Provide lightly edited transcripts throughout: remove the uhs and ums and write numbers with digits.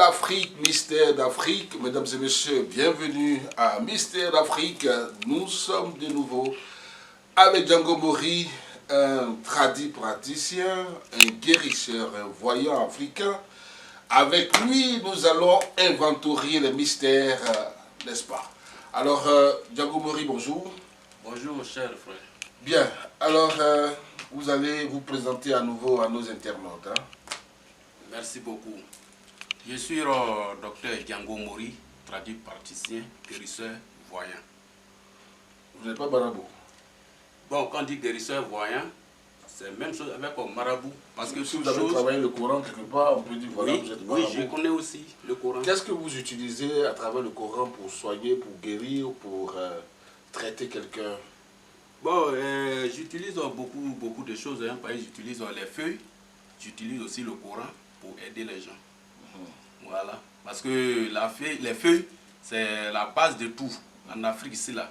l'Afrique, Mystère d'Afrique. Mesdames et messieurs, bienvenue à Mystère d'Afrique. Nous sommes de nouveau avec Django Mori, un praticien, un guérisseur, un voyant africain. Avec lui, nous allons inventorier les mystères, n'est-ce pas? Alors, Django Mori, bonjour. Bonjour, cher frère. Bien, alors, vous allez vous présenter à nouveau à nos internautes. Hein? Merci beaucoup. Je suis docteur Django Mori, praticien, guérisseur, voyant. Vous n'êtes pas marabout? Bon, quand on dit guérisseur, voyant, c'est la même chose avec marabout. Parce que si vous avez travaillé le Coran quelque part, on peut dire voilà, oui, vous êtes marabout. Oui, je connais aussi le Coran. Qu'est-ce que vous utilisez à travers le Coran pour soigner, pour guérir, pour traiter quelqu'un? Bon, j'utilise beaucoup de choses. Hein. Par exemple, j'utilise les feuilles, j'utilise aussi le Coran pour aider les gens. Voilà. Parce que les feuilles, c'est la base de tout. En Afrique, ici, là,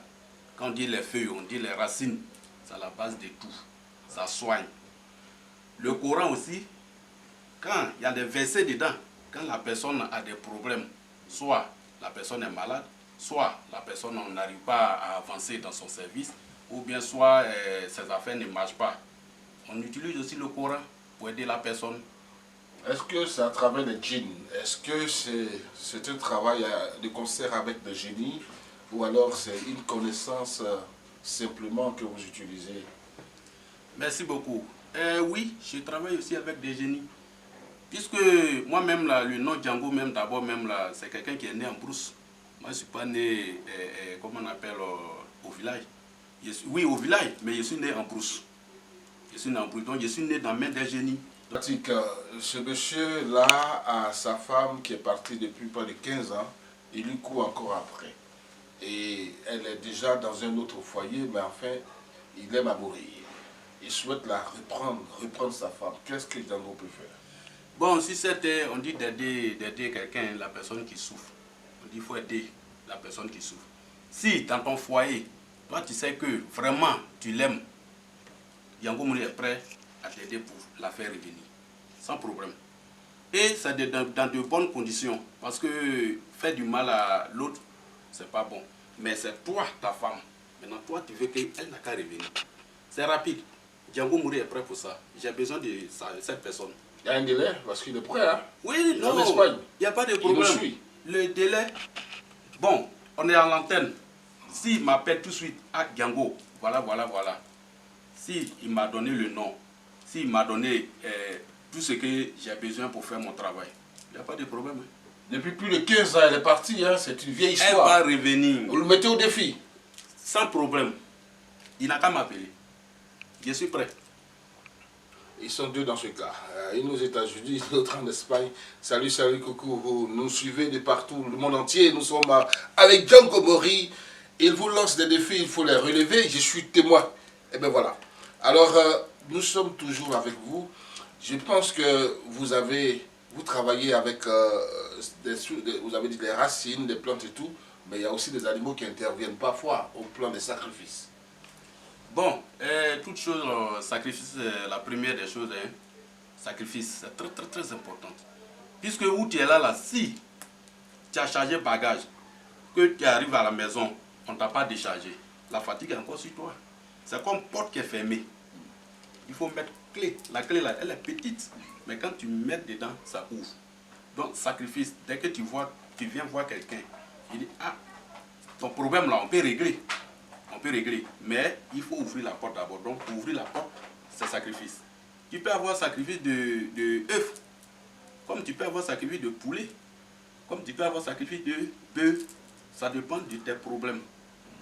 quand on dit les feuilles, on dit les racines. C'est la base de tout. Ça soigne. Le Coran aussi, quand il y a des versets dedans, quand la personne a des problèmes, soit la personne est malade, soit la personne n'arrive pas à avancer dans son service, ou bien soit ses affaires ne marchent pas. On utilise aussi le Coran pour aider la personne. Est-ce que c'est à travers les djinns? Est-ce que c'est un travail de concert avec des génies? Ou alors c'est une connaissance simplement que vous utilisez? Merci beaucoup. Oui, je travaille aussi avec des génies. Puisque moi-même, le nom Django, même d'abord, c'est quelqu'un qui est né en brousse. Moi, je ne suis pas né, comment on appelle, au village. Oui, au village, mais je suis né en brousse. Je suis né en brousse, donc je suis né dans la main des génies. Ce monsieur-là a sa femme qui est partie depuis près de 15 ans. Il lui court encore après. Et elle est déjà dans un autre foyer, mais enfin, il aime à mourir. Il souhaite la reprendre sa femme. Qu'est-ce que Django peut faire? Bon, si c'était, on dit d'aider quelqu'un, la personne qui souffre. On dit qu'il faut aider la personne qui souffre. Si dans ton foyer, toi tu sais que vraiment tu l'aimes, Django Mori est prêt à t'aider pour la faire revenir. Sans problème. Et c'est dans de bonnes conditions. Parce que faire du mal à l'autre, c'est pas bon. Mais c'est toi, ta femme. Maintenant, toi, tu veux qu'elle n'a qu'à revenir. C'est rapide. Django Mori est prêt pour ça. J'ai besoin de cette personne. Il y a un délai parce qu'il est prêt, hein? Oui, non, il n'y a pas de problème. Le délai, bon, on est à l'antenne. S'il m'appelle tout de suite, ah, Django, voilà. S'il m'a donné le nom, s'il m'a donné tout ce que j'ai besoin pour faire mon travail, il n'y a pas de problème. Depuis plus de 15 ans, elle est partie, hein? C'est une vieille histoire. Elle va revenir. Vous le mettez au défi? Sans problème. Il n'a qu'à m'appeler. Je suis prêt. Ils sont deux dans ce cas. Une aux États-Unis, l'autre en Espagne. Salut, coucou. Vous nous suivez de partout, le monde entier. Nous sommes avec Django Mori. Il vous lance des défis, il faut les relever. Je suis témoin. Et bien voilà. Alors, nous sommes toujours avec vous. Je pense que vous travaillez avec vous avez dit des racines, des plantes et tout. Mais il y a aussi des animaux qui interviennent parfois au plan des sacrifices. Bon, toute chose, sacrifice, la première des choses, hein, sacrifice, c'est très important. Puisque où tu es là, si tu as chargé bagage, que tu arrives à la maison, on ne t'a pas déchargé, la fatigue est encore sur toi. C'est comme une porte qui est fermée. Il faut mettre clé. La clé là, elle est petite, mais quand tu mets dedans, ça ouvre. Donc, sacrifice, dès que tu viens voir quelqu'un, il dit, ah, ton problème là, on peut régler. On peut régler, mais il faut ouvrir la porte d'abord. Donc, pour ouvrir la porte, c'est sacrifice. Tu peux avoir sacrifice de œufs, comme tu peux avoir sacrifice de poulet, comme tu peux avoir sacrifice de bœuf. Ça dépend de tes problèmes.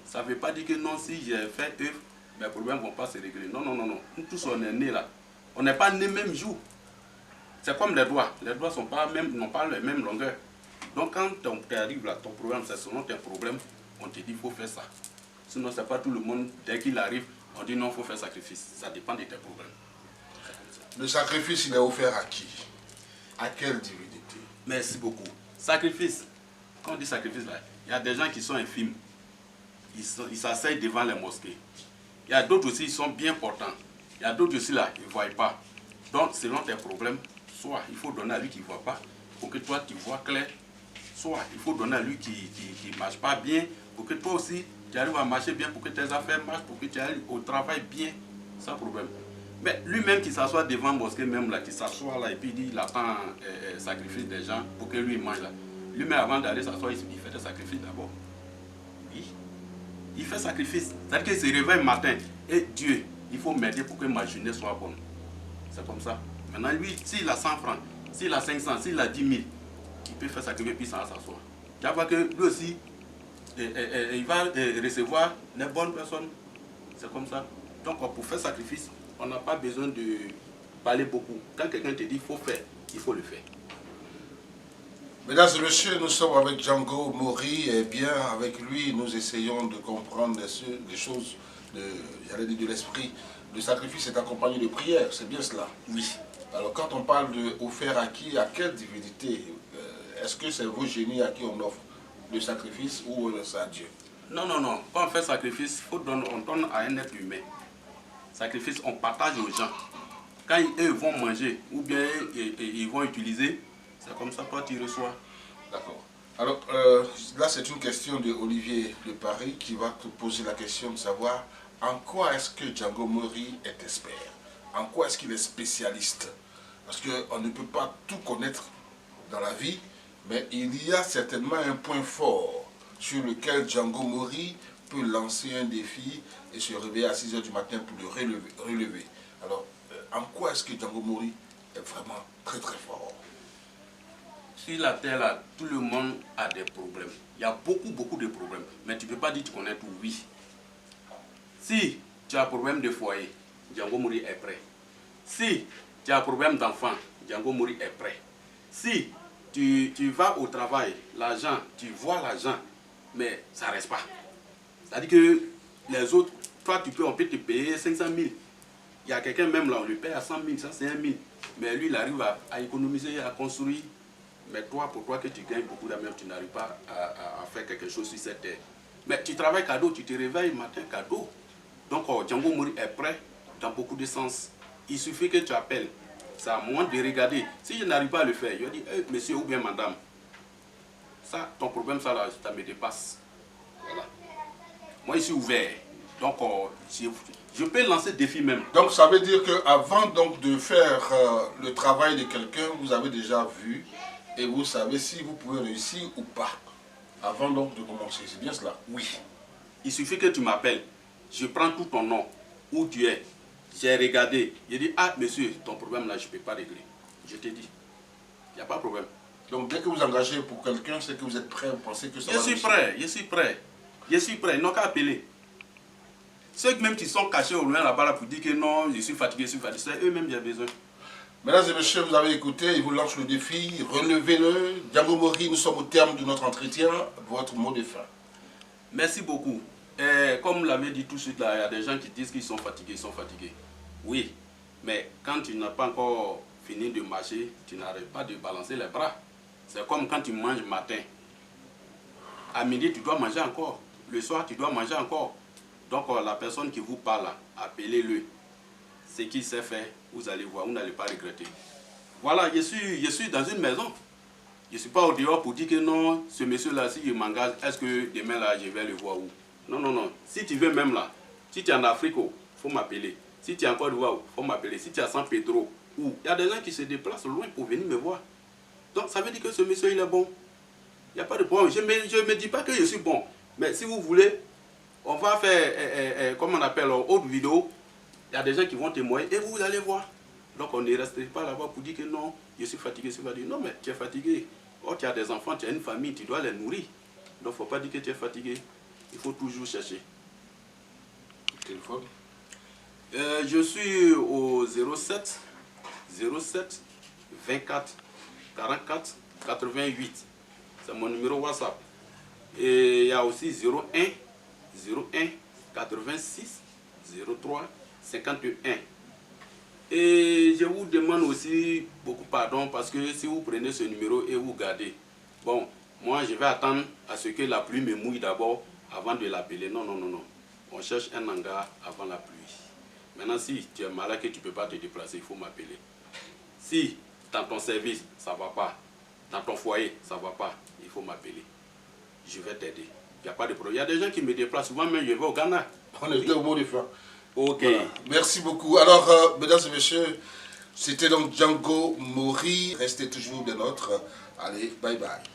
Ça ne veut pas dire que non, si j'ai fait œufs, mes problèmes ne vont pas se régler. Non. Nous tous, on est nés là. On n'est pas nés même jour. C'est comme les doigts. Les doigts n'ont pas la même longueur. Donc, quand tu arrives là, ton problème, c'est selon tes problèmes, on te dit qu'il faut faire ça. Sinon, ce n'est pas tout le monde, dès qu'il arrive, on dit non, il faut faire sacrifice. Ça dépend de tes problèmes. Le sacrifice, il est offert à qui? À quelle divinité? Merci beaucoup. Sacrifice. Quand on dit sacrifice, là, il y a des gens qui sont infimes. Ils s'asseyent devant les mosquées. Il y a d'autres aussi, ils sont bien portants. Il y a d'autres aussi là, ils ne voient pas. Donc, selon tes problèmes, soit il faut donner à lui qui ne voit pas, pour que toi tu vois clair. Soit il faut donner à lui qui ne marche pas bien, pour que toi aussi tu arrives à marcher bien, pour que tes affaires marchent, pour que tu ailles au travail bien, sans problème. Mais lui-même qui s'assoit devant la mosquée, même là, qui s'assoit là, et puis il attend sacrifice des gens pour que lui mange là. Lui-même avant d'aller s'asseoir, il fait des sacrifices d'abord. Oui. Il fait sacrifice. C'est-à-dire qu'il se réveille le matin. Et Dieu, il faut m'aider pour que ma journée soit bonne. C'est comme ça. Maintenant, lui, s'il a 100 francs, s'il a 500, s'il a 10 000, il peut faire sacrifice puis s'en s'asseoir. Tu vois que lui aussi, il va recevoir les bonnes personnes. C'est comme ça. Donc, pour faire sacrifice, on n'a pas besoin de parler beaucoup. Quand quelqu'un te dit qu'il faut faire, il faut le faire. Mesdames et messieurs, nous sommes avec Django Mori et bien avec lui, nous essayons de comprendre des choses, j'allais dire de l'esprit. Le sacrifice est accompagné de prière, c'est bien cela? Oui. Alors quand on parle de offert à qui, à quelle divinité? Est-ce que c'est vos génies à qui on offre le sacrifice ou c'est à Dieu? Non, non, non. Quand on fait sacrifice, on donne à un être humain. Sacrifice, on partage aux gens. Quand eux vont manger ou bien ils vont utiliser, c'est comme ça toi tu reçois. D'accord. Alors là c'est une question de Olivier de Paris qui va te poser la question de savoir en quoi est-ce que Django Mori est expert? En quoi est-ce qu'il est spécialiste? Parce qu'on ne peut pas tout connaître dans la vie, mais il y a certainement un point fort sur lequel Django Mori peut lancer un défi et se réveiller à 6 h du matin pour le relever. Alors, en quoi est-ce que Django Mori est vraiment très très fort? Sur la terre, là, tout le monde a des problèmes. Il y a beaucoup de problèmes. Mais tu ne peux pas dire que tu connais tout, oui. Si tu as un problème de foyer, Django Mori est prêt. Si tu as un problème d'enfant, Django Mori est prêt. Si tu vas au travail, l'argent, tu vois l'argent, mais ça ne reste pas. C'est-à-dire que les autres, toi, on peut te payer 500 000. Il y a quelqu'un même là, on lui paye à 100 000, ça c'est 1 000. Mais lui, il arrive à économiser, à construire. Mais toi, pour toi que tu gagnes beaucoup d'argent, tu n'arrives pas à faire quelque chose sur cette terre. Mais tu travailles cadeau, tu te réveilles le matin cadeau. Donc Django Mori est prêt dans beaucoup de sens. Il suffit que tu appelles. C'est à moi de regarder. Si je n'arrive pas à le faire, je dis, hey, monsieur ou bien madame, ça, ton problème, ça, là, ça me dépasse. Voilà. Moi, je suis ouvert. Donc, je peux lancer le défi même. Donc, ça veut dire qu'avant de faire le travail de quelqu'un, vous avez déjà vu et vous savez si vous pouvez réussir ou pas. Avant donc de commencer, c'est bien cela? Oui. Il suffit que tu m'appelles. Je prends tout ton nom, où tu es. J'ai regardé. J'ai dit, ah, monsieur, ton problème là, je ne peux pas régler. Je te dis. Il n'y a pas de problème. Donc, dès que vous engagez pour quelqu'un, c'est que vous êtes prêt, vous pensez que ça va réussir? Je suis prêt. Je suis prêt. Ils n'ont qu'à appeler. Ceux même qui sont cachés au loin là-bas là, pour dire que non, je suis fatigué, c'est eux-mêmes qui ont besoin. Mesdames et messieurs, vous avez écouté, il vous lance le défi, relevez-le. Django Mori, nous sommes au terme de notre entretien. Votre mot de fin. Merci beaucoup. Et comme vous l'avez dit tout de suite, là, il y a des gens qui disent qu'ils sont fatigués, Oui, mais quand tu n'as pas encore fini de marcher, tu n'arrêtes pas de balancer les bras. C'est comme quand tu manges le matin. À midi, tu dois manger encore. Le soir, tu dois manger encore. Donc la personne qui vous parle, appelez-le. Ce qu'il sait faire, vous allez voir, vous n'allez pas regretter. Voilà, je suis dans une maison. Je ne suis pas au dehors pour dire que non, ce monsieur-là, si je m'engage, est-ce que demain là, je vais le voir où? Non, non, non. Si tu veux même là, si tu es en Afrique, il faut m'appeler. Si tu es en Côte d'Ivoire, il faut m'appeler. Si tu es à San Pedro, il y a des gens qui se déplacent loin pour venir me voir. Donc ça veut dire que ce monsieur, il est bon. Il n'y a pas de problème. Je ne me dis pas que je suis bon. Mais si vous voulez, on va faire, comme on appelle, autre vidéo. Il y a des gens qui vont témoigner et vous allez voir. Donc on ne reste pas là-bas pour dire que non, je suis fatigué, Non, mais tu es fatigué. Oh, tu as des enfants, tu as une famille, tu dois les nourrir. Donc il ne faut pas dire que tu es fatigué. Il faut toujours chercher. Téléphone? Je suis au 07 24 44 88. C'est mon numéro WhatsApp. Et il y a aussi 01 86 03 51. Et je vous demande aussi beaucoup pardon parce que si vous prenez ce numéro et vous gardez, bon, moi je vais attendre à ce que la pluie me mouille d'abord avant de l'appeler. Non, non, non, non. On cherche un hangar avant la pluie. Maintenant, si tu es malade que tu ne peux pas te déplacer, il faut m'appeler. Si dans ton service, ça ne va pas, dans ton foyer, ça ne va pas, il faut m'appeler. Je vais t'aider. Il n'y a pas de problème. Il y a des gens qui me déplacent. Souvent même, je vais au Ghana. On était au mot de fin. Ok. Voilà. Merci beaucoup. Alors, mesdames et messieurs, c'était donc Django Mori. Restez toujours des nôtres. Allez, bye bye.